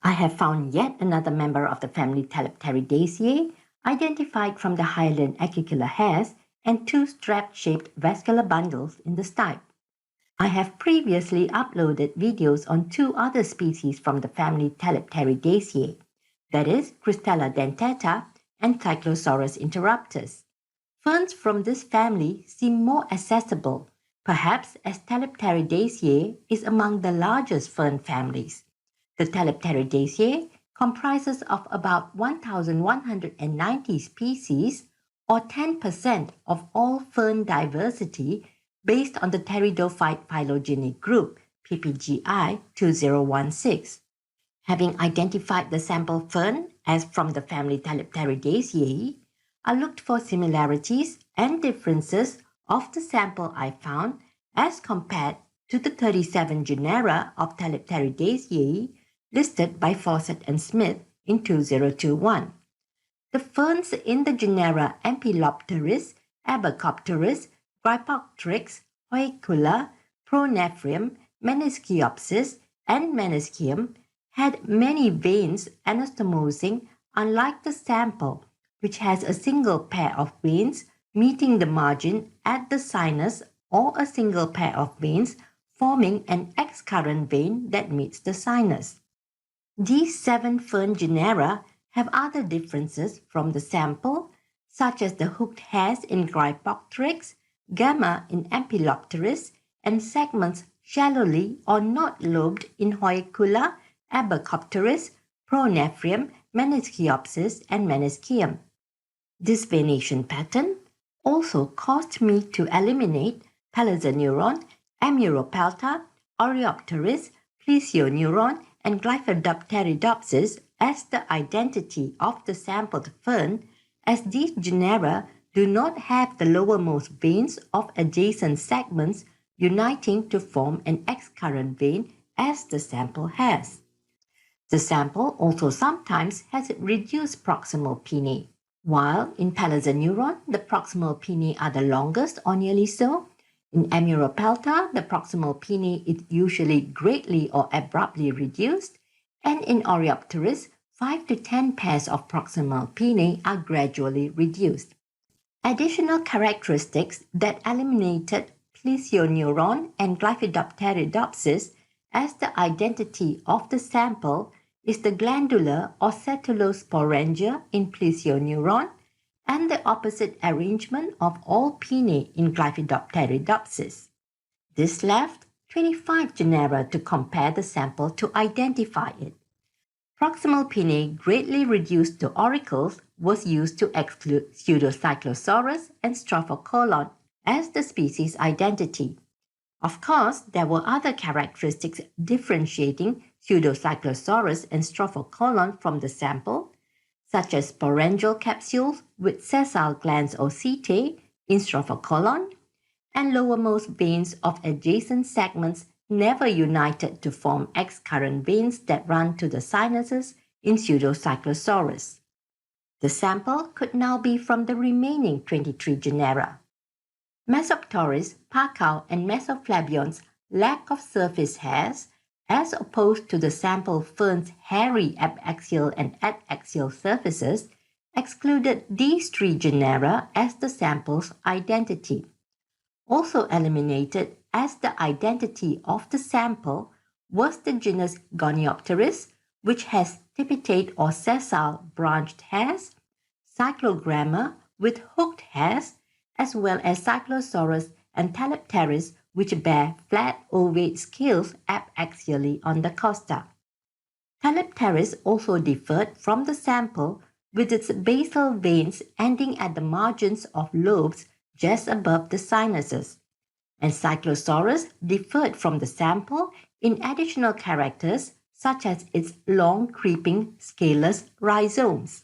I have found yet another member of the family Thelypteridaceae, identified from the hyaline acicular hairs and two strap-shaped vascular bundles in the stipe. I have previously uploaded videos on two other species from the family Thelypteridaceae, that is, Cristella dentata and Cyclosorus interruptus. Ferns from this family seem more accessible, perhaps as Thelypteridaceae is among the largest fern families. The Thelypteridaceae comprises of about 1,190 species, or 10% of all fern diversity based on the Pteridophyte phylogeny group, PPGI 2016. Having identified the sample fern as from the family Thelypteridaceae, I looked for similarities and differences of the sample I found as compared to the 37 genera of Thelypteridaceae listed by Fawcett and Smith in 2021. The ferns in the genera Ampelopteris, Abacopteris, Grypoctrix, Hoicula, Pronephrium, Menisciopsis, and Meniscium had many veins anastomosing, unlike the sample, which has a single pair of veins meeting the margin at the sinus or a single pair of veins forming an excurrent vein that meets the sinus. These 7 fern genera have other differences from the sample, such as the hooked hairs in Grypoctrix, gamma in Ampelopteris, and segments shallowly or not lobed in Hoicula, Abacopteris, Pronephrium, Menisciopsis, and Meniscium. This venation pattern also caused me to eliminate Pelazoneuron, Amuropelta, Oreopteris, Plesioneuron, and Glyphidopteridopsis as the identity of the sampled fern, as these genera do not have the lowermost veins of adjacent segments uniting to form an excurrent vein as the sample has. The sample also sometimes has reduced proximal pinnae. While in Pelazoneuron, the proximal pinnae are the longest or nearly so, in Amuropelta, the proximal pinnae is usually greatly or abruptly reduced, and in Oreopteris, 5 to 10 pairs of proximal pinnae are gradually reduced. Additional characteristics that eliminated Plesioneuron and Glyphidopteridopsis as the identity of the sample is the glandular or cetulosporangia in Plesioneuron and the opposite arrangement of all pinnae in Glyphidopteridopsis. This left 25 genera to compare the sample to identify it. Proximal pinnae greatly reduced to auricles was used to exclude Pseudocyclosaurus and Strophocolon as the species identity. Of course, there were other characteristics differentiating Pseudocyclosaurus and Strophocolon from the sample, such as sporangial capsules with sessile glands or setae in Strophocolon, and lowermost veins of adjacent segments never united to form excurrent veins that run to the sinuses in Pseudocyclosaurus. The sample could now be from the remaining 23 genera. Mesopteris, Pacau, and Mesophlebion's lack of surface hairs, as opposed to the sample fern's hairy abaxial and adaxial surfaces, excluded these 3 genera as the sample's identity. Also eliminated as the identity of the sample was the genus Goniopteris, which has stipitate or sessile branched hairs, Cyclogramma with hooked hairs, as well as Cyclosaurus and Thelypteris, which bear flat ovate scales abaxially on the costa. Thelypteris also differed from the sample with its basal veins ending at the margins of lobes just above the sinuses, and Cyclosaurus differed from the sample in additional characters such as its long creeping scaleless rhizomes.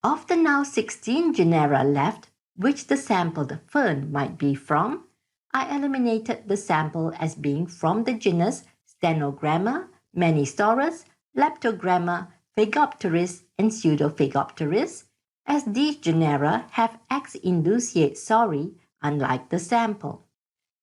Of the now 16 genera left, which the sampled fern might be from, I eliminated the sample as being from the genus Stenogramma, Manisaurus, Leptogramma, Phagopteris, and Pseudophagopteris, as these genera have ex-induciate sori, unlike the sample.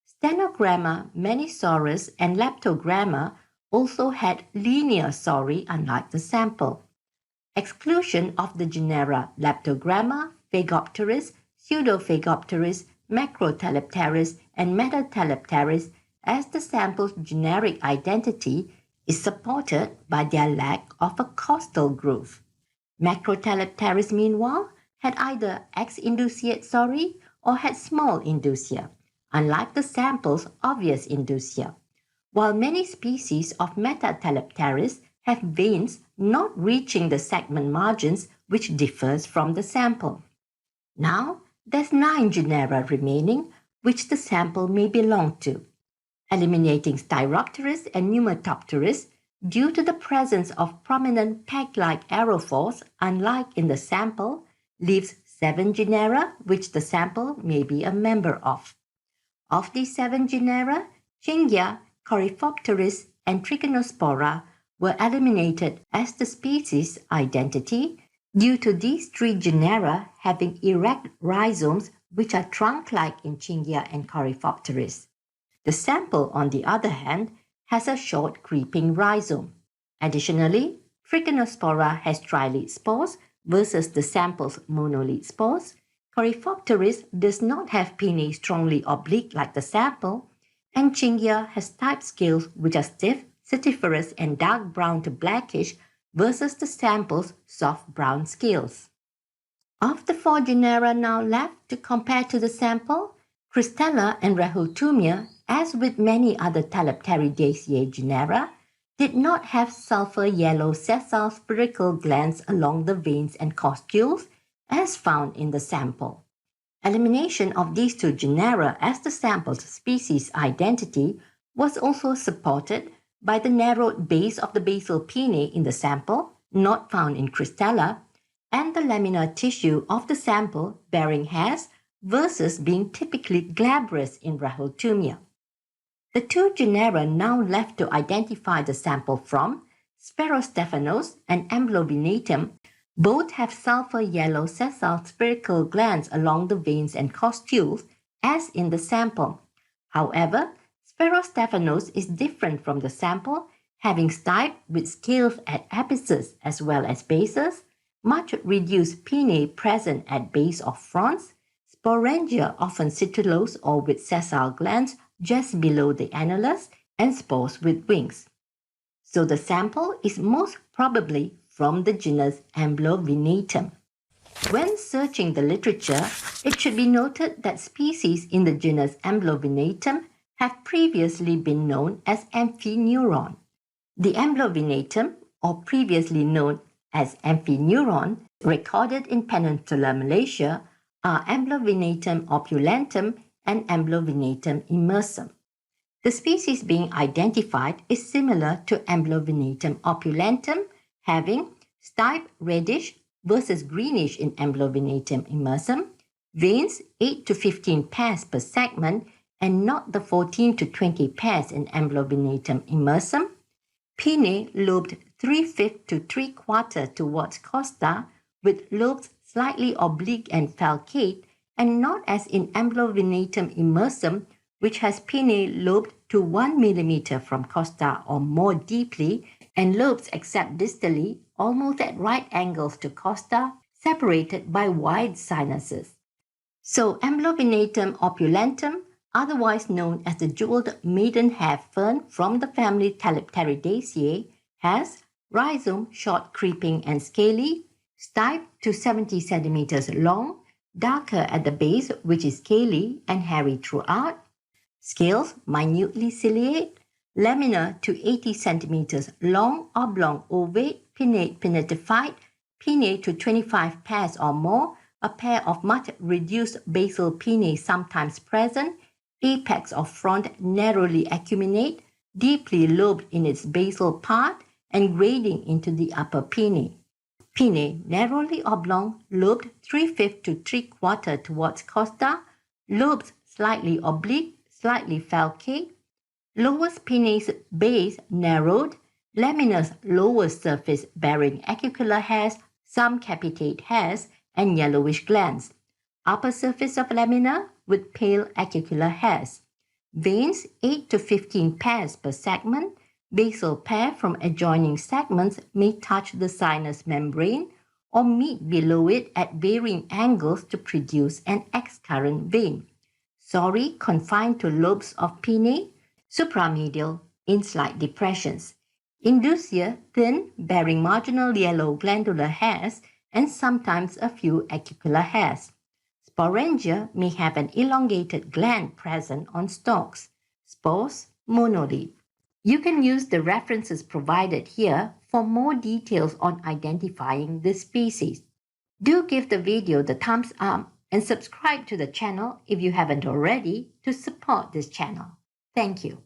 Stenogramma, Manisaurus, and Leptogramma also had linear sori unlike the sample. Exclusion of the genera Leptogramma, Phagopteris, Pseudophagopteris, Macrotelypteris, and Metathelypteris as the sample's generic identity is supported by their lack of a costal groove. Macrotelypteris, meanwhile, had either X-induciate sori or had small inducia, unlike the sample's obvious inducia, while many species of Metathelypteris have veins not reaching the segment margins, which differs from the sample. Now, there's 9 genera remaining which the sample may belong to. Eliminating Styropteris and Pneumatopteris due to the presence of prominent peg-like aerophores, unlike in the sample, leaves 7 genera which the sample may be a member of. Of these 7 genera, Chingia, Coryphopteris, and Trichonospora were eliminated as the species identity due to these 3 genera having erect rhizomes which are trunk-like in Chingia and Coryphopteris. The sample, on the other hand, has a short creeping rhizome. Additionally, Trichonospora has trilete spores versus the sample's monolete spores. Coryphopteris does not have pinnae strongly oblique like the sample, and Chingia has type scales which are stiff, certiferous, and dark brown to blackish versus the sample's soft brown scales. Of the 4 genera now left to compare to the sample, Cristella and Rehultumia, as with many other Thelypteridaceae genera, did not have sulfur yellow sessile spherical glands along the veins and costules as found in the sample. Elimination of these 2 genera as the sample's species identity was also supported by the narrowed base of the basal pinnae in the sample, not found in Cristella, and the laminar tissue of the sample bearing hairs versus being typically glabrous in Rehultumia. The 2 genera now left to identify the sample from, Sphaerostephanos and Amblovenatum, both have sulfur yellow sessile spherical glands along the veins and costules, as in the sample. However, Sphaerostephanos is different from the sample, having stipe with scales at apices as well as bases, much reduced pinnae present at base of fronds, sporangia often citulose or with sessile glands just below the annulus, and spores with wings. So the sample is most probably from the genus Amblovenatum. When searching the literature, it should be noted that species in the genus Amblovenatum have previously been known as Amphineuron. The Amblovenatum, or previously known as Amphineuron, recorded in Peninsular Malaysia, are Amblovenatum opulentum and Amblovenatum immersum. The species being identified is similar to Amblovenatum opulentum, having stipe reddish versus greenish in Amblovenatum immersum, veins 8 to 15 pairs per segment and not the 14 to 20 pairs in Amblovenatum immersum, pinnae lobed 3/5 to 3/4 towards costa with lobes slightly oblique and falcate, and not as in Amblovenatum immersum, which has pinnae lobed to 1 mm from costa or more deeply, and lobes except distally, almost at right angles to costa, separated by wide sinuses. So Amblovenatum opulentum, otherwise known as the jeweled maidenhair fern from the family Thelypteridaceae, has rhizome short creeping and scaly, stipe to 70 centimeters long, darker at the base which is scaly and hairy throughout, scales minutely ciliate, laminar to 80 centimeters long, oblong ovate, pinnate pinnatified, pinnae to 25 pairs or more, a pair of much reduced basal pinnae sometimes present, apex of front narrowly acuminate, deeply lobed in its basal part and grading into the upper pinnae. Pinnae narrowly oblong, lobed 3/5 to 3/4 towards costa, lobes slightly oblique, slightly falcate, lowest pinnae's base narrowed, laminous lower surface bearing acicular hairs, some capitate hairs, and yellowish glands. Upper surface of lamina with pale acicular hairs. Veins 8 to 15 pairs per segment, Basal pair from adjoining segments may touch the sinus membrane or meet below it at varying angles to produce an excurrent vein. Sori confined to lobes of pinnae, supramedial in slight depressions. Indusia thin, bearing marginal yellow glandular hairs and sometimes a few acicular hairs. Sporangia may have an elongated gland present on stalks. Spores monolete. You can use the references provided here for more details on identifying this species. Do give the video the thumbs up and subscribe to the channel if you haven't already to support this channel. Thank you.